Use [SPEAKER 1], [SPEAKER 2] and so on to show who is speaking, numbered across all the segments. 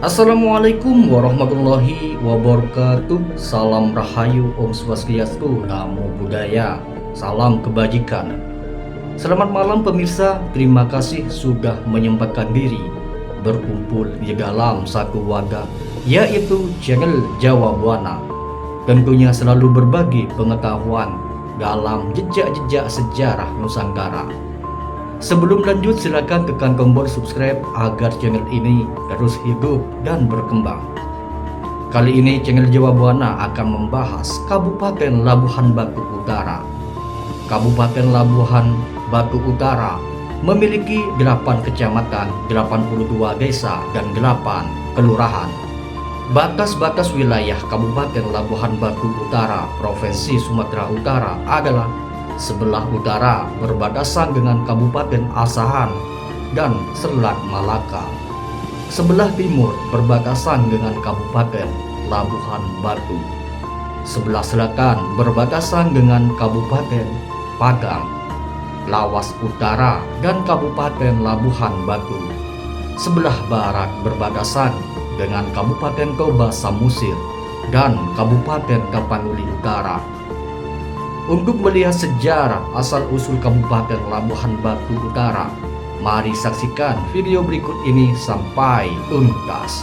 [SPEAKER 1] Assalamualaikum warahmatullahi wabarakatuh. Salam Rahayu, Om Swastiastu, Namo Buddhaya, salam kebajikan. Selamat malam pemirsa, terima kasih sudah menyempatkan diri berkumpul di dalam satu wadah, yaitu channel Jawa Buana. Tentunya selalu berbagi pengetahuan dalam jejak-jejak sejarah Nusantara. Sebelum lanjut, silakan tekan tombol subscribe agar channel ini terus hidup dan berkembang. Kali ini channel Jawa Buana akan membahas Kabupaten Labuhan Batu Utara. Kabupaten Labuhan Batu Utara memiliki 8 kecamatan, 82 desa, dan 8 kelurahan. Batas-batas wilayah Kabupaten Labuhan Batu Utara, Provinsi Sumatera Utara adalah sebelah utara berbatasan dengan Kabupaten Asahan dan Selat Malaka. Sebelah timur berbatasan dengan Kabupaten Labuhan Batu. Sebelah selatan berbatasan dengan Kabupaten Padang, Lawas Utara, dan Kabupaten Labuhan Batu. Sebelah barat berbatasan dengan Kabupaten Toba Samosir dan Kabupaten Tapanuli Utara. Untuk melihat sejarah asal-usul Kabupaten Labuhan Batu Utara, mari saksikan video berikut ini sampai tuntas.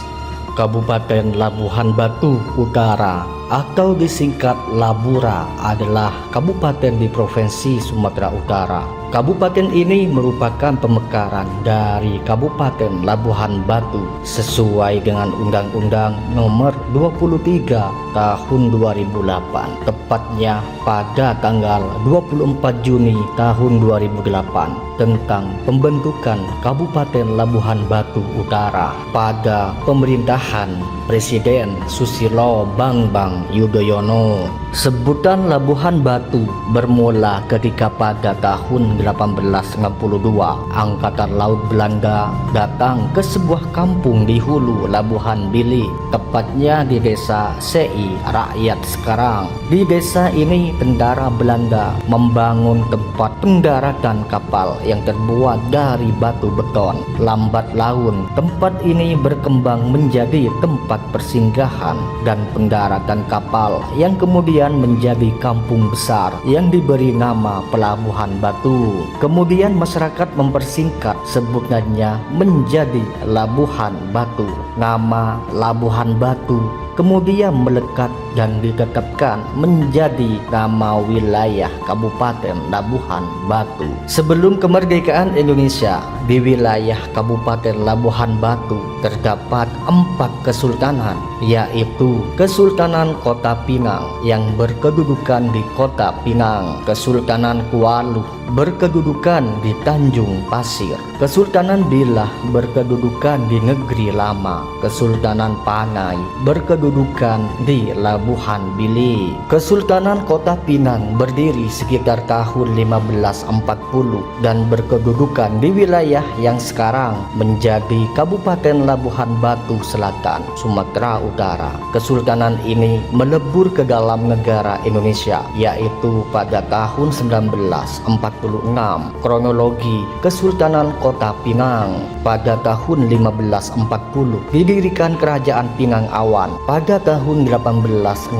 [SPEAKER 1] Kabupaten Labuhan Batu Utara atau disingkat Labura adalah kabupaten di Provinsi Sumatera Utara. Kabupaten ini merupakan pemekaran dari Kabupaten Labuhan Batu sesuai dengan Undang-Undang Nomor 23 Tahun 2008, tepatnya pada tanggal 24 Juni tahun 2008 tentang pembentukan Kabupaten Labuhan Batu Utara pada pemerintahan Presiden Susilo Bambang Yudhoyono. Sebutan Labuhan Batu bermula ketika pada tahun 1862 Angkatan Laut Belanda datang ke sebuah kampung di hulu Labuhan Bili, tepatnya di desa Sei Rakyat sekarang. Di desa ini tentara Belanda membangun tempat pendaratan kapal yang terbuat dari batu beton. Lambat laun tempat ini berkembang menjadi tempat persinggahan dan pendaratan kapal yang kemudian menjadi kampung besar yang diberi nama Pelabuhan Batu. Kemudian masyarakat mempersingkat sebutannya menjadi Labuhan Batu. Nama Labuhan Batu kemudian melekat dan ditetapkan menjadi nama wilayah Kabupaten Labuhan Batu. Sebelum kemerdekaan Indonesia, di wilayah Kabupaten Labuhan Batu terdapat 4 kesultanan, yaitu Kesultanan Kota Pinang yang berkedudukan di Kota Pinang, Kesultanan Kualuh berkedudukan di Tanjung Pasir, Kesultanan Bilah berkedudukan di Negeri Lama, Kesultanan Panai berkedudukan di Labuhan Bili. Kesultanan Kota Pinang berdiri sekitar tahun 1540 dan berkedudukan di wilayah yang sekarang menjadi Kabupaten Labuhan Batu Selatan, Sumatera Utara. Kesultanan ini melebur ke dalam negara Indonesia, yaitu pada tahun 1946. Kronologi Kesultanan Kota Pinang: pada tahun 1540 didirikan Kerajaan Pinang Awan. Pada tahun 1864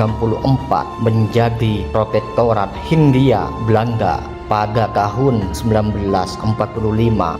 [SPEAKER 1] menjadi Protektorat Hindia Belanda. Pada tahun 1945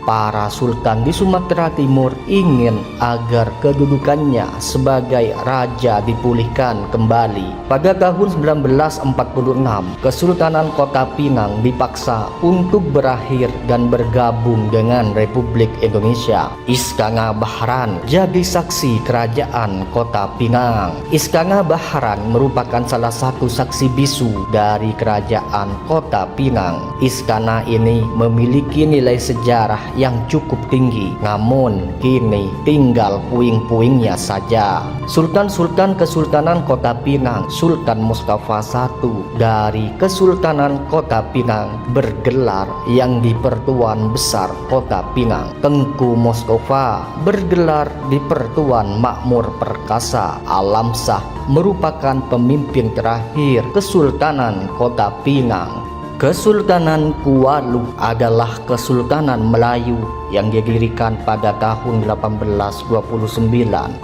[SPEAKER 1] para sultan di Sumatera Timur ingin agar kedudukannya sebagai raja dipulihkan kembali. Pada tahun 1946 Kesultanan Kota Pinang dipaksa untuk berakhir dan bergabung dengan Republik Indonesia. Istana Bahran jadi saksi Kerajaan Kota Pinang. Istana Bahran merupakan salah satu saksi bisu dari Kerajaan Kota Pinang. Istana ini memiliki nilai sejarah yang cukup tinggi, namun kini tinggal puing-puingnya saja. Sultan-sultan Kesultanan Kota Pinang, Sultan Mustafa I dari Kesultanan Kota Pinang bergelar yang di Pertuan Besar Kota Pinang. Tengku Mustafa bergelar di Pertuan Makmur Perkasa. Alam Shah merupakan pemimpin terakhir Kesultanan Kota Pinang. Kesultanan Kualuh adalah Kesultanan Melayu yang didirikan pada tahun 1829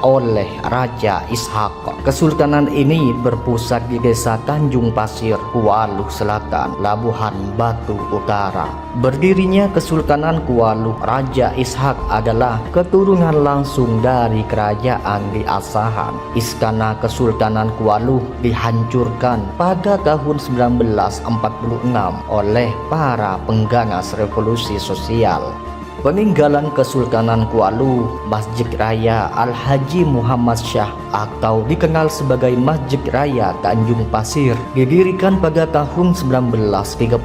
[SPEAKER 1] oleh Raja Ishak. Kesultanan ini berpusat di Desa Tanjung Pasir, Kuala Selatan, Labuhan Batu Utara. Berdirinya Kesultanan Kuala Raja Ishak adalah keturunan langsung dari kerajaan di Asahan. Istana Kesultanan Kuala dihancurkan pada tahun 1946 oleh para pengganas revolusi sosial. Peninggalan Kesultanan Kuala, Masjid Raya Al-Haji Muhammad Shah atau dikenal sebagai Masjid Raya Tanjung Pasir didirikan pada tahun 1937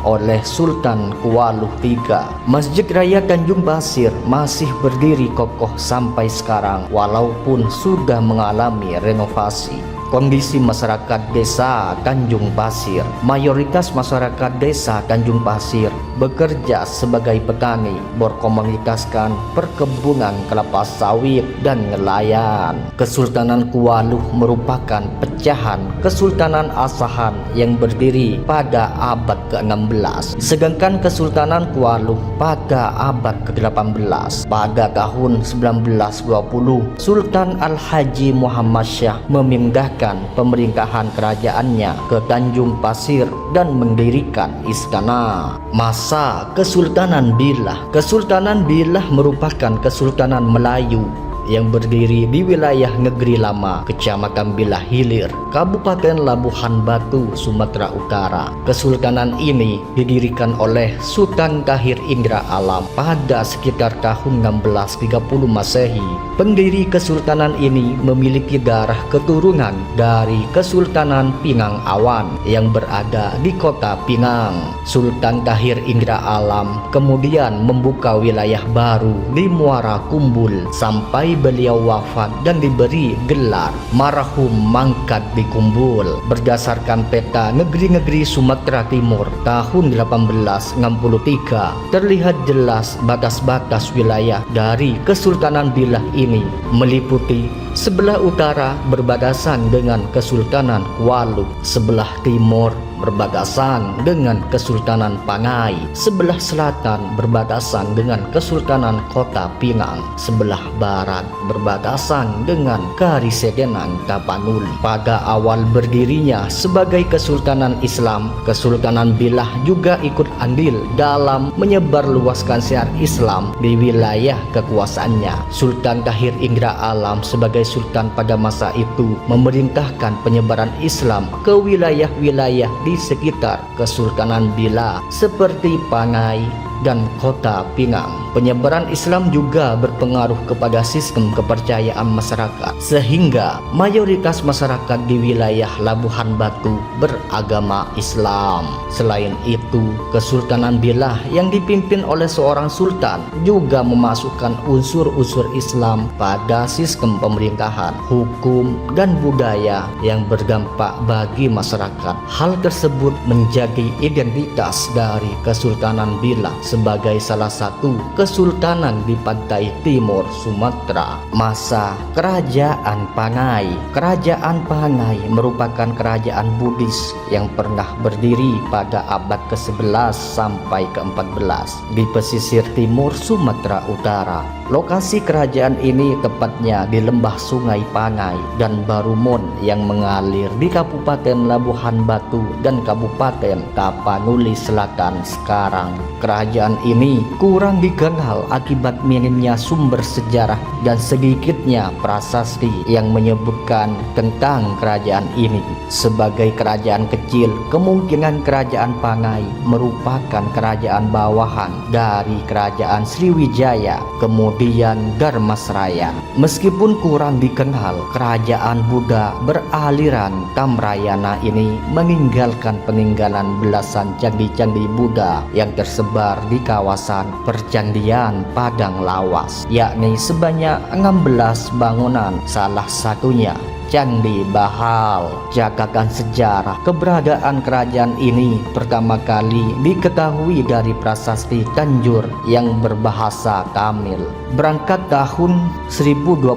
[SPEAKER 1] oleh Sultan Kuala III. Masjid Raya Tanjung Pasir masih berdiri kokoh sampai sekarang walaupun sudah mengalami renovasi. Kondisi masyarakat desa Tanjung Pasir. Mayoritas masyarakat desa Tanjung Pasir bekerja sebagai petani, berkomunitaskan perkebunan kelapa sawit dan nelayan. Kesultanan Kuala merupakan pecahan Kesultanan Asahan yang berdiri pada abad ke-16, sedangkan Kesultanan Kuala pada abad ke-18. Pada tahun 1920, Sultan Al-Haji Muhammad Shah memindahkan pemerintahan kerajaannya ke Tanjung Pasir dan mendirikan istana. Masa Kesultanan Bilah. Kesultanan Bilah merupakan Kesultanan Melayu yang berdiri di wilayah Negeri Lama, Kecamatan Bilah Hilir, Kabupaten Labuhan Batu, Sumatera Utara. Kesultanan ini didirikan oleh Sultan Tahir Indra Alam pada sekitar tahun 1630 Masehi. Pendiri kesultanan ini memiliki darah keturunan dari Kesultanan Pinang Awan yang berada di kota Pinang. Sultan Tahir Indra Alam kemudian membuka wilayah baru di Muara Kumbul sampai beliau wafat dan diberi gelar marhum mangkat di Kumbul. Berdasarkan peta negeri-negeri Sumatera Timur tahun 1863, terlihat jelas batas-batas wilayah dari Kesultanan Bilah ini meliputi sebelah utara berbatasan dengan Kesultanan Kuala, sebelah timur berbatasan dengan Kesultanan Pangai, sebelah selatan berbatasan dengan Kesultanan Kota Pinang, sebelah barat berbatasan dengan Karisedenan Tapanuli. Pada awal berdirinya sebagai Kesultanan Islam, Kesultanan Bilah juga ikut andil dalam menyebarluaskan syiar Islam di wilayah kekuasaannya. Sultan Tahir Indra Alam sebagai sultan pada masa itu memerintahkan penyebaran Islam ke wilayah-wilayah di sekitar Kesultanan Bilah seperti Pangai dan Kota Pinang. Penyebaran Islam juga berpengaruh kepada sistem kepercayaan masyarakat, sehingga mayoritas masyarakat di wilayah Labuhan Batu beragama Islam. Selain itu, Kesultanan Bilah yang dipimpin oleh seorang sultan juga memasukkan unsur-unsur Islam pada sistem pemerintahan, hukum, dan budaya yang berdampak bagi masyarakat. Hal tersebut menjadi identitas dari Kesultanan Bilah sebagai salah satu kesultanan di pantai timur Sumatera. Masa Kerajaan Pangai. Kerajaan Pangai merupakan kerajaan Buddhis yang pernah berdiri pada abad ke-11 sampai ke-14 di pesisir timur Sumatera Utara. Lokasi kerajaan ini tepatnya di lembah Sungai Pangai dan Barumon yang mengalir di Kabupaten Labuhan Batu dan Kabupaten Tapanuli Selatan sekarang. Kerajaan ini kurang dikenal akibat minimnya sumber sejarah dan sedikitnya prasasti yang menyebutkan tentang kerajaan ini. Sebagai kerajaan kecil, kemungkinan kerajaan Pangai merupakan kerajaan bawahan dari kerajaan Sriwijaya, kemudian Dharmasraya. Meskipun kurang dikenal, kerajaan Buddha beraliran Tamrayana ini meninggalkan peninggalan belasan candi-candi Buddha yang tersebar di kawasan Percandian Padang Lawas, yakni sebanyak 16 bangunan, salah satunya Candi Bahal. Catatan sejarah keberadaan kerajaan ini pertama kali diketahui dari prasasti Tanjur yang berbahasa Tamil. Berangkat tahun 1025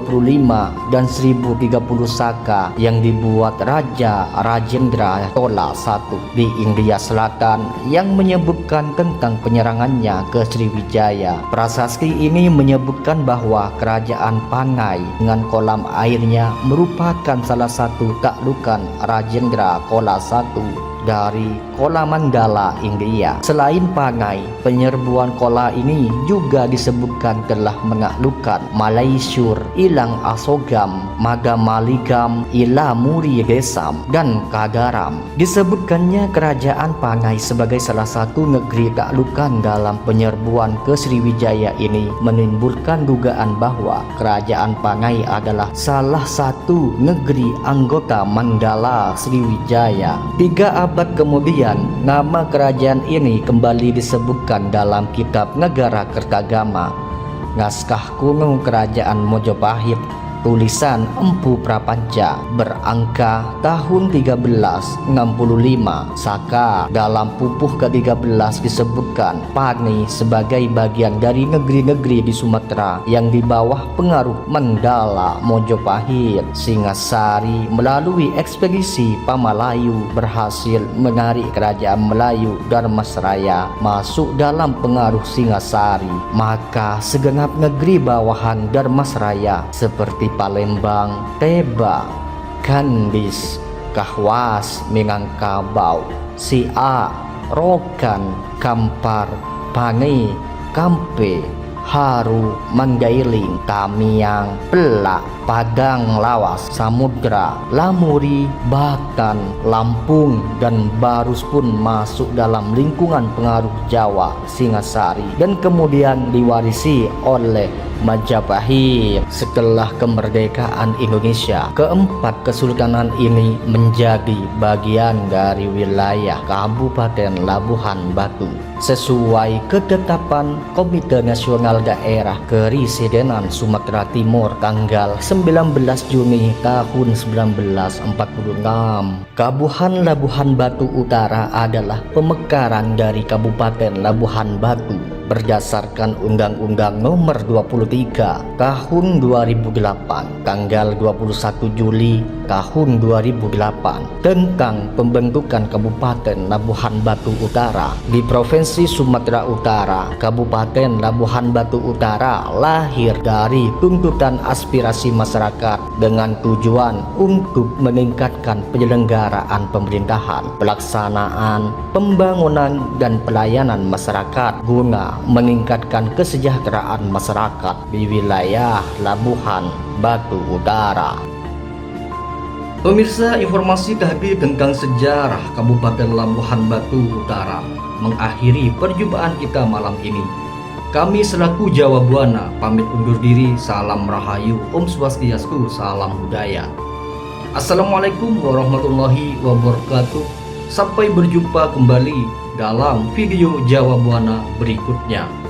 [SPEAKER 1] dan 1030 Saka yang dibuat Raja Rajendra Chola I di India Selatan yang menyebutkan tentang penyerangannya ke Sriwijaya. Prasasti ini menyebutkan bahwa kerajaan Pangai dengan kolam airnya merupakan salah satu taklukan Rajendra Chola I dari Kola Mandala, India. Selain Pangai, penyerbuan Kola ini juga disebutkan telah menaklukkan Malaysur, Ilang Asogam, Magamaligam, Ilamuri Desam, dan Kagaram. Disebutkannya kerajaan Pangai sebagai salah satu negeri taklukan dalam penyerbuan ke Sriwijaya ini menimbulkan dugaan bahwa kerajaan Pangai adalah salah satu negeri anggota Mandala Sriwijaya. 3 abad kemudian, nama kerajaan ini kembali disebutkan dalam kitab Negara Kertagama, naskah kuno kerajaan Mojopahit, tulisan Empu Prapanca, berangka tahun 1365 Saka. Dalam pupuh ke-13 disebutkan Pani sebagai bagian dari negeri-negeri di Sumatera yang di bawah pengaruh Mandala Mojopahit. Singasari melalui ekspedisi Pamalayu berhasil menarik kerajaan Melayu Dharmasraya masuk dalam pengaruh Singasari. Maka segenap negeri bawahan Dharmasraya seperti Palembang, Teba, Kandis, Kahwas, Minangkabau, Sia, Rokan, Kampar, Pane, Kampe, Haru, Mandailing, Tamiang, Pelak, Padang Lawas, Samudra, Lamuri, Batan, Lampung, dan Barus pun masuk dalam lingkungan pengaruh Jawa Singasari dan kemudian diwarisi oleh Majapahit. Setelah kemerdekaan Indonesia, keempat kesultanan ini menjadi bagian dari wilayah Kabupaten Labuhan Batu sesuai ketetapan Komite Nasional Daerah Keresidenan Sumatera Timur tanggal 19 Juni tahun 1946. Kabupaten Labuhan Batu Utara adalah pemekaran dari Kabupaten Labuhan Batu berdasarkan Undang-Undang Nomor 23 Tahun 2008 tanggal 21 Juli tahun 2008 tentang pembentukan Kabupaten Labuhan Batu Utara di Provinsi Sumatera Utara. Kabupaten Labuhan Batu Utara lahir dari tuntutan aspirasi masyarakat dengan tujuan untuk meningkatkan penyelenggaraan pemerintahan, pelaksanaan, pembangunan, dan pelayanan masyarakat guna meningkatkan kesejahteraan masyarakat di wilayah Labuhan Batu Utara. Pemirsa, informasi tadi tentang sejarah Kabupaten Labuhan Batu Utara mengakhiri perjumpaan kita malam ini. Kami selaku Jawa Buana pamit undur diri. Salam Rahayu, Om Swastiastu, salam budaya. Assalamualaikum warahmatullahi wabarakatuh. Sampai berjumpa kembali dalam video Jawa Buana berikutnya.